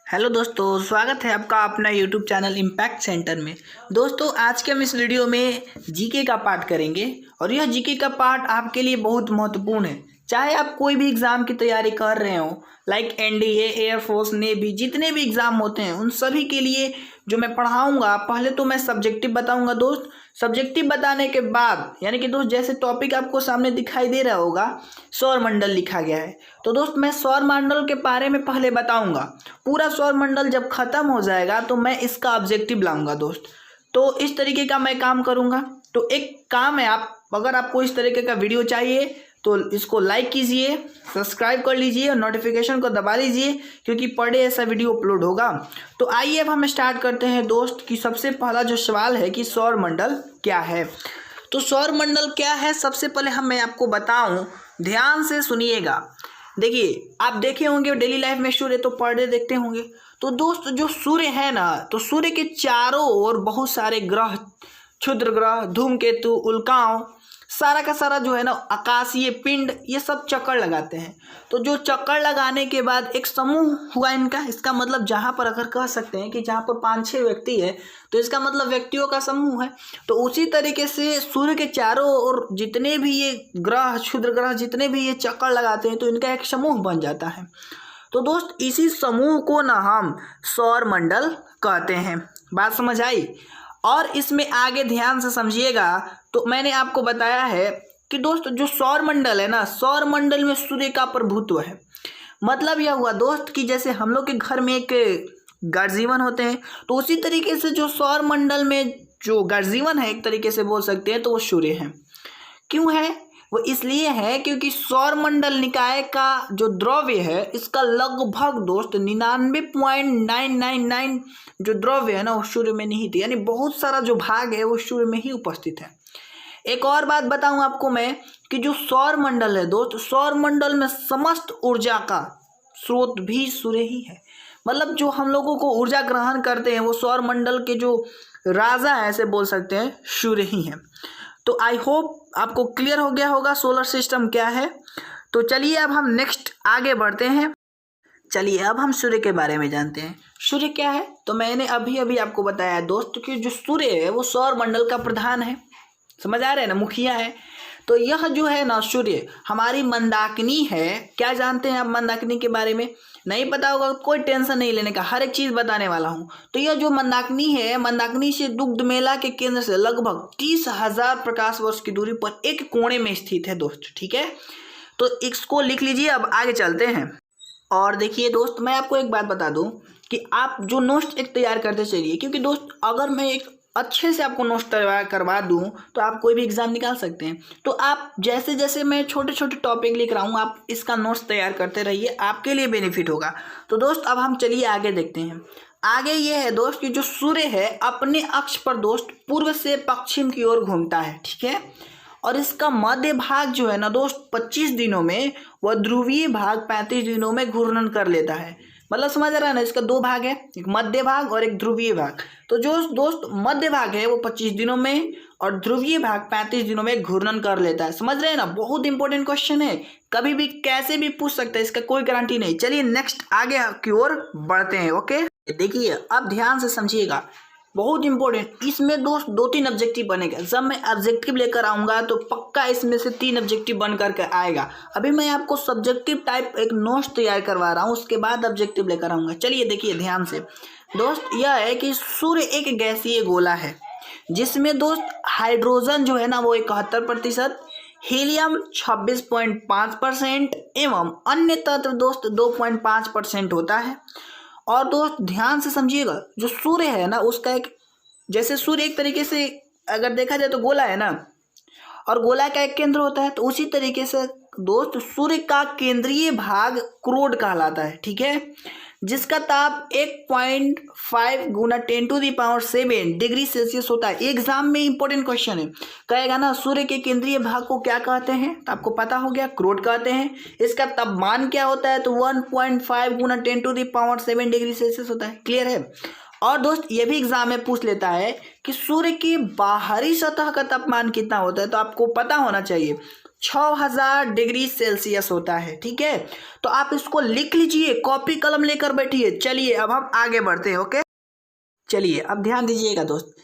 Hello दोस्तों, स्वागत है आपका अपना यूट्यूब चैनल इम्पैक्ट सेंटर में। दोस्तों, आज के हम इस वीडियो में जीके का पार्ट करेंगे और यह जीके का पार्ट आपके लिए बहुत महत्वपूर्ण है। चाहे आप कोई भी एग्ज़ाम की तैयारी कर रहे हो, लाइक एनडीए, एयरफोर्स, नेवी, जितने भी एग्ज़ाम होते हैं उन सभी के लिए जो मैं पढ़ाऊँगा, पहले तो मैं सब्जेक्टिव बताऊँगा दोस्त। सब्जेक्टिव बताने के बाद यानी कि दोस्त जैसे टॉपिक आपको सामने दिखाई दे रहा होगा, सौरमंडल लिखा गया है। तो दोस्त मैं सौरमंडल के बारे में पहले बताऊंगा। पूरा सौरमंडल जब खत्म हो जाएगा तो मैं इसका ऑब्जेक्टिव लाऊंगा दोस्त। तो इस तरीके का मैं काम करूंगा। तो एक काम है, आप अगर आपको इस तरीके का वीडियो चाहिए तो इसको लाइक कीजिए, सब्सक्राइब कर लीजिए और नोटिफिकेशन को दबा लीजिए, क्योंकि पर डे ऐसा वीडियो अपलोड होगा। तो आइए अब हम स्टार्ट करते हैं दोस्त कि सबसे पहला जो सवाल है कि सौरमंडल क्या है। तो सौरमंडल क्या है, सबसे पहले मैं आपको बताऊं, ध्यान से सुनिएगा। देखिए, आप देखे होंगे डेली लाइफ में सूर्य तो पर डे देखते होंगे। तो दोस्त जो सूर्य है ना, तो सूर्य के चारों ओर बहुत सारे ग्रह, क्षुद्र ग्रह, धूमकेतु, उल्काओं, सारा का सारा जो है ना आकाशीय पिंड, ये सब चक्कर लगाते हैं। तो जो चक्कर लगाने के बाद एक समूह हुआ इनका, इसका मतलब जहाँ पर अगर कह सकते हैं कि जहाँ पर 5-6 व्यक्ति है तो इसका मतलब व्यक्तियों का समूह है। तो उसी तरीके से सूर्य के चारों ओर जितने भी ये ग्रह, क्षुद्र ग्रह, जितने भी ये चक्कर लगाते हैं तो इनका एक समूह बन जाता है। तो दोस्त इसी समूह को ना हम सौरमंडल कहते हैं। बात समझ आई? और इसमें आगे ध्यान से समझिएगा। तो मैंने आपको बताया है कि दोस्त जो सौरमंडल है ना, सौरमंडल में सूर्य का प्रभुत्व है। मतलब यह हुआ दोस्त कि जैसे हम लोग के घर में एक गर्जीवन होते हैं, तो उसी तरीके से जो सौरमंडल में जो गर्जीवन है, एक तरीके से बोल सकते हैं, तो वो सूर्य है। क्यों है वो? इसलिए है क्योंकि सौरमंडल निकाय का जो द्रव्य है, इसका लगभग दोस्त 99.999 जो द्रव्य है ना वो सूर्य में निहित है, यानी बहुत सारा जो भाग है वो सूर्य में ही उपस्थित है। एक और बात बताऊं आपको मैं कि जो सौरमंडल है दोस्त, सौरमंडल में समस्त ऊर्जा का स्रोत भी सूर्य ही है। मतलब जो हम लोगों को ऊर्जा ग्रहण करते हैं वो सौरमंडल के जो राजा है, ऐसे बोल सकते हैं, सूर्य ही है। तो आई होप आपको क्लियर हो गया होगा सोलर सिस्टम क्या है। तो चलिए अब हम नेक्स्ट आगे बढ़ते हैं। चलिए अब हम सूर्य के बारे में जानते हैं। सूर्य क्या है? तो मैंने अभी अभी आपको बताया दोस्त कि जो सूर्य है वो सौरमंडल का प्रधान है। समझ आ रहे हैं ना, मुखिया है। तो यह जो है ना सूर्य हमारी मंदाकिनी है। क्या जानते हैं आप मंदाकिनी के बारे में? नहीं पता होगा, कोई टेंशन नहीं लेने का, हर एक चीज़ बताने वाला हूँ। तो यह जो मंदाकिनी है, मंदाकिनी से दुग्ध मेला के केंद्र से लगभग 30,000 प्रकाश वर्ष की दूरी पर एक कोने में स्थित है दोस्त। ठीक है, तो इसको लिख लीजिए। अब आगे चलते हैं। और देखिए दोस्त, मैं आपको एक बात बता दूं कि आप जो नोट्स एक तैयार करते चलिए, क्योंकि दोस्त अगर मैं एक अच्छे से आपको नोट्स तैयार करवा दूं तो आप कोई भी एग्ज़ाम निकाल सकते हैं। तो आप जैसे जैसे मैं छोटे छोटे टॉपिक लिख रहा हूं, आप इसका नोट्स तैयार करते रहिए, आपके लिए बेनिफिट होगा। तो दोस्त अब हम चलिए आगे देखते हैं। आगे ये है दोस्त कि जो सूर्य है अपने अक्ष पर दोस्त पूर्व से पश्चिम की ओर घूमता है। ठीक है, और इसका मध्य भाग जो है ना दोस्त 25 दिनों में, वह ध्रुवीय भाग 35 दिनों में घूर्णन कर लेता है। मतलब समझ रहा है ना, इसका 2 भाग है, एक मध्य भाग और एक ध्रुवीय भाग। तो जो दोस्त मध्य भाग है वो 25 दिनों में और ध्रुवीय भाग 35 दिनों में घूर्णन कर लेता है। समझ रहे हैं ना, बहुत इंपॉर्टेंट क्वेश्चन है, कभी भी कैसे भी पूछ सकता है, इसका कोई गारंटी नहीं। चलिए नेक्स्ट आगे की ओर बढ़ते हैं। ओके, देखिए अब ध्यान से समझिएगा, बहुत इंपॉर्टेंट। इसमें दोस्त 2-3 ऑब्जेक्टिव बनेगा। जब मैं ऑब्जेक्टिव लेकर आऊँगा तो पक्का इसमें से 3 ऑब्जेक्टिव बन करके आएगा। अभी मैं आपको सब्जेक्टिव टाइप एक नोट्स तैयार करवा रहा हूँ, उसके बाद ऑब्जेक्टिव लेकर आऊँगा। चलिए देखिए ध्यान से दोस्त, यह है कि सूर्य एक गैसीय गोला है जिसमें दोस्त हाइड्रोजन जो है ना वो 71%, हीलियम 26.5% एवं अन्य तत्व दोस्त 2.5% होता है। और दोस्त ध्यान से समझिएगा, जो सूर्य है ना उसका एक, जैसे सूर्य एक तरीके से अगर देखा जाए तो गोला है ना, और गोला का एक केंद्र होता है, तो उसी तरीके से दोस्त सूर्य का केंद्रीय भाग क्रोड कहलाता है। ठीक है, जिसका ताप 1.5 गुना 10⁻7 डिग्री सेल्सियस होता है। एग्जाम में इंपॉर्टेंट क्वेश्चन है, कहेगा ना सूर्य के केंद्रीय भाग को क्या कहते हैं, तो आपको पता हो गया, क्रोड कहते हैं। इसका तापमान क्या होता है, तो 1.5 गुना 10⁻7 डिग्री सेल्सियस होता है। क्लियर है? और दोस्त ये भी एग्जाम में पूछ लेता है कि सूर्य की बाहरी सतह का तापमान कितना होता है, तो आपको पता होना चाहिए। 6000 डिग्री सेल्सियस होता है। ठीक है, तो आप इसको लिख लीजिए, कॉपी कलम लेकर बैठिए। चलिए अब हम आगे बढ़ते हैं। ओके, चलिए अब ध्यान दीजिएगा दोस्त,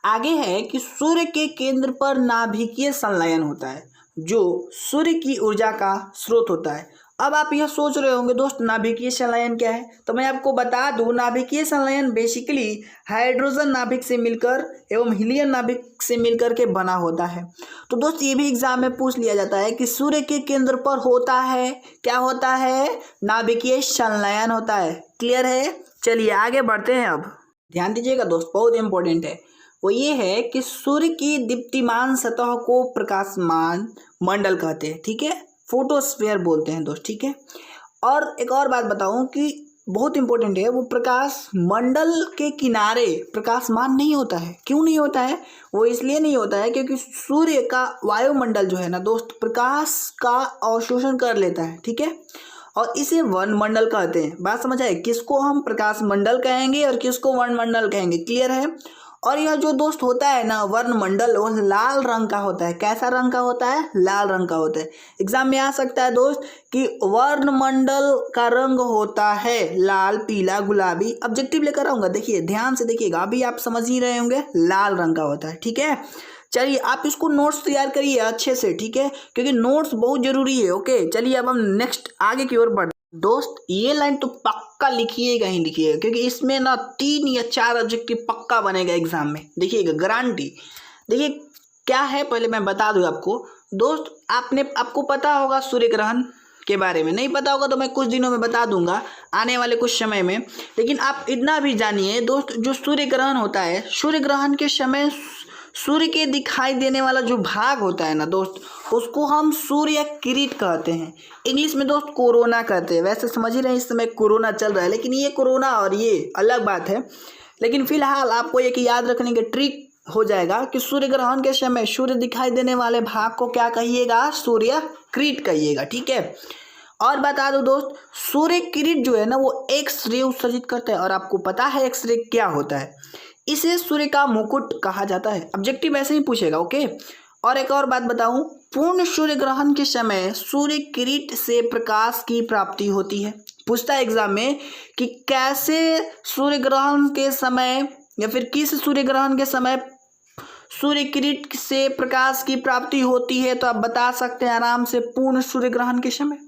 आगे है कि सूर्य के केंद्र पर नाभिकीय संलयन होता है, जो सूर्य की ऊर्जा का स्रोत होता है। अब आप यह सोच रहे होंगे दोस्त नाभिकीय संलयन क्या है, तो मैं आपको बता दूं, नाभिकीय संलयन बेसिकली हाइड्रोजन नाभिक से मिलकर एवं हीलियम नाभिक से मिलकर के बना होता है। तो दोस्त ये भी एग्जाम में पूछ लिया जाता है कि सूर्य के केंद्र पर होता है, क्या होता है, नाभिकीय संलयन होता है। क्लियर है, चलिए आगे बढ़ते हैं। अब ध्यान दीजिएगा दोस्त, बहुत इंपॉर्टेंट है, वो ये है कि सूर्य की दीप्तिमान सतह को प्रकाशमान मंडल कहते हैं। ठीक है, फोटोस्फीयर बोलते हैं दोस्त। ठीक है, और एक और बात बताऊं कि बहुत इंपॉर्टेंट है, वो प्रकाश मंडल के किनारे प्रकाशमान नहीं होता है। क्यों नहीं होता है? वो इसलिए नहीं होता है क्योंकि सूर्य का वायुमंडल जो है ना दोस्त, प्रकाश का अवशोषण कर लेता है। ठीक है, और इसे वर्णमंडल कहते हैं। बात समझ आए, किसको हम प्रकाश मंडल कहेंगे और किसको वर्णमंडल कहेंगे। क्लियर है, और यह जो दोस्त होता है ना वर्णमंडल, वो लाल रंग का होता है। कैसा रंग का होता है? लाल रंग का होता है। एग्जाम में आ सकता है दोस्त कि वर्णमंडल का रंग होता है लाल, पीला, गुलाबी। ऑब्जेक्टिव लेकर आऊंगा, देखिए ध्यान से देखिएगा, अभी आप समझ ही रहे होंगे, लाल रंग का होता है। ठीक है, चलिए आप इसको नोट्स तैयार करिए अच्छे से। ठीक है, क्योंकि नोट्स बहुत जरूरी है। ओके, चलिए अब हम नेक्स्ट आगे की ओर बढ़। दोस्त ये लाइन तो पक्का लिखिएगा ही लिखिएगा, क्योंकि इसमें ना 3 या 4 ऑब्जेक्टिव पक्का बनेगा एग्जाम में, देखिएगा, गारंटी। देखिए क्या है, पहले मैं बता दूं आपको दोस्त, आपको पता होगा सूर्य ग्रहण के बारे में। नहीं पता होगा तो मैं कुछ दिनों में बता दूंगा, आने वाले कुछ समय में। लेकिन आप इतना भी जानिए दोस्त, जो सूर्य ग्रहण होता है, सूर्य ग्रहण के समय सूर्य के दिखाई देने वाला जो भाग होता है ना दोस्त, उसको हम सूर्य किरीट कहते हैं। इंग्लिश में दोस्त कोरोना कहते हैं। वैसे समझ ही रहे इस समय कोरोना चल रहा है, लेकिन ये कोरोना और ये अलग बात है। लेकिन फिलहाल आपको एक याद रखने के ट्रिक हो जाएगा कि सूर्य ग्रहण के समय सूर्य दिखाई देने वाले भाग को क्या कहिएगा? सूर्य किरीट कहिएगा। ठीक है, और बता दो दोस्त, सूर्य किरीट जो है ना वो एक्स रे उत्सर्जित करता है। और आपको पता है एक्स रे क्या होता है? इसे सूर्य का मुकुट कहा जाता है। ऑब्जेक्टिव ऐसे ही पूछेगा। ओके, और एक और बात बताऊं, पूर्ण सूर्य ग्रहण के समय सूर्य किरीट से प्रकाश की प्राप्ति होती है। पूछता है एग्जाम में कि कैसे सूर्य ग्रहण के समय या फिर किस सूर्य ग्रहण के समय सूर्य किरीट से प्रकाश की प्राप्ति होती है, तो आप बता सकते हैं आराम से, पूर्ण सूर्य ग्रहण के समय।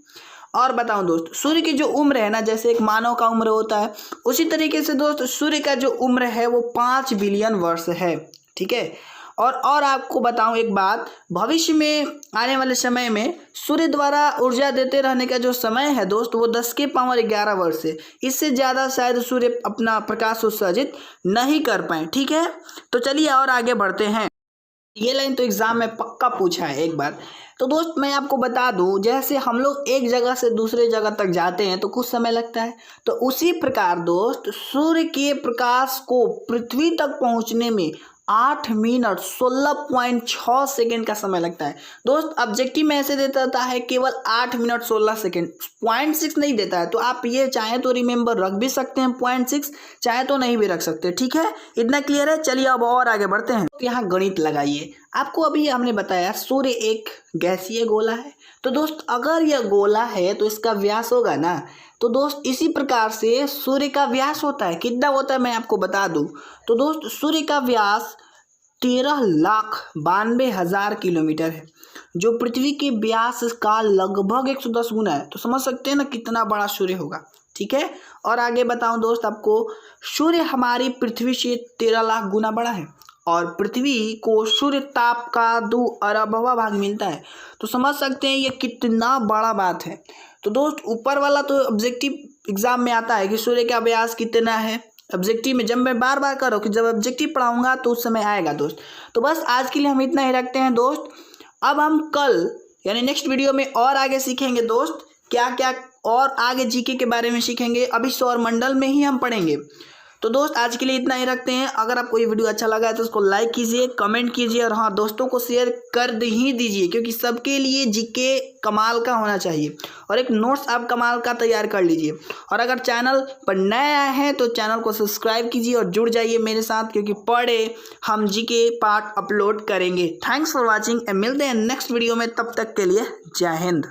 और बताऊं दोस्त, सूर्य की जो उम्र है ना, जैसे एक मानव का उम्र होता है, उसी तरीके से दोस्त सूर्य का जो उम्र है वो 5 बिलियन वर्ष है। ठीक है, और आपको बताऊं एक बात, भविष्य में आने वाले समय में सूर्य द्वारा ऊर्जा देते रहने का जो समय है दोस्त, वो 10 के पावर 11 वर्ष है। इससे ज़्यादा शायद सूर्य अपना प्रकाश उत्सर्जित नहीं कर पाए। ठीक है, तो चलिए और आगे बढ़ते हैं। ये लाइन तो एग्जाम में पक्का पूछा है एक बार। तो दोस्त मैं आपको बता दूं, जैसे हम लोग एक जगह से दूसरे जगह तक जाते हैं तो कुछ समय लगता है, तो उसी प्रकार दोस्त सूर्य के प्रकाश को पृथ्वी तक पहुंचने में 8 मिनट 16.6 सेकेंड का समय लगता है। दोस्त ऑब्जेक्टिव में ऐसे देता है केवल 8 मिनट 16 सेकेंड, 0.6 नहीं देता है। तो आप ये चाहे तो रिमेंबर रख भी सकते हैं 0.6, चाहे तो नहीं भी रख सकते। ठीक है, इतना क्लियर है। चलिए अब और आगे बढ़ते हैं। तो यहाँ गणित लगाइए। आपको अभी हमने बताया सूर्य एक गैसीय गोला है, तो दोस्त अगर यह गोला है तो इसका व्यास होगा ना, तो दोस्त इसी प्रकार से सूर्य का व्यास होता है। कितना होता है मैं आपको बता दूं, तो दोस्त सूर्य का व्यास 13,92,000 किलोमीटर है, जो पृथ्वी के व्यास का लगभग 110 गुना है। तो समझ सकते हैं ना कितना बड़ा सूर्य होगा। ठीक है, और आगे बताऊं दोस्त आपको, सूर्य हमारी पृथ्वी से 13 लाख गुना बड़ा है, और पृथ्वी को सूर्य ताप का 2 अरबवां भाग मिलता है। तो समझ सकते हैं ये कितना बड़ा बात है। तो दोस्त ऊपर वाला तो ऑब्जेक्टिव एग्जाम में आता है कि सूर्य का व्यास कितना है। ऑब्जेक्टिव में जब मैं बार बार करो कि जब ऑब्जेक्टिव पढ़ाऊंगा तो उस समय आएगा दोस्त। तो बस आज के लिए हम इतना ही रखते हैं दोस्त। अब हम कल यानी नेक्स्ट वीडियो में और आगे सीखेंगे दोस्त, क्या क्या और आगे जीके के बारे में सीखेंगे। अभी सौरमंडल में ही हम पढ़ेंगे। तो दोस्त आज के लिए इतना ही रखते हैं। अगर आपको ये वीडियो अच्छा लगा है तो उसको लाइक कीजिए, कमेंट कीजिए और हाँ दोस्तों को शेयर कर ही दीजिए, क्योंकि सबके लिए जीके कमाल का होना चाहिए। और एक नोट्स आप कमाल का तैयार कर लीजिए। और अगर चैनल पर नए आए हैं तो चैनल को सब्सक्राइब कीजिए और जुड़ जाइए मेरे साथ, क्योंकि पढ़े हम जीके पार्ट अपलोड करेंगे। Thanks for watching. मिलते हैं नेक्स्ट वीडियो में, तब तक के लिए जय हिंद।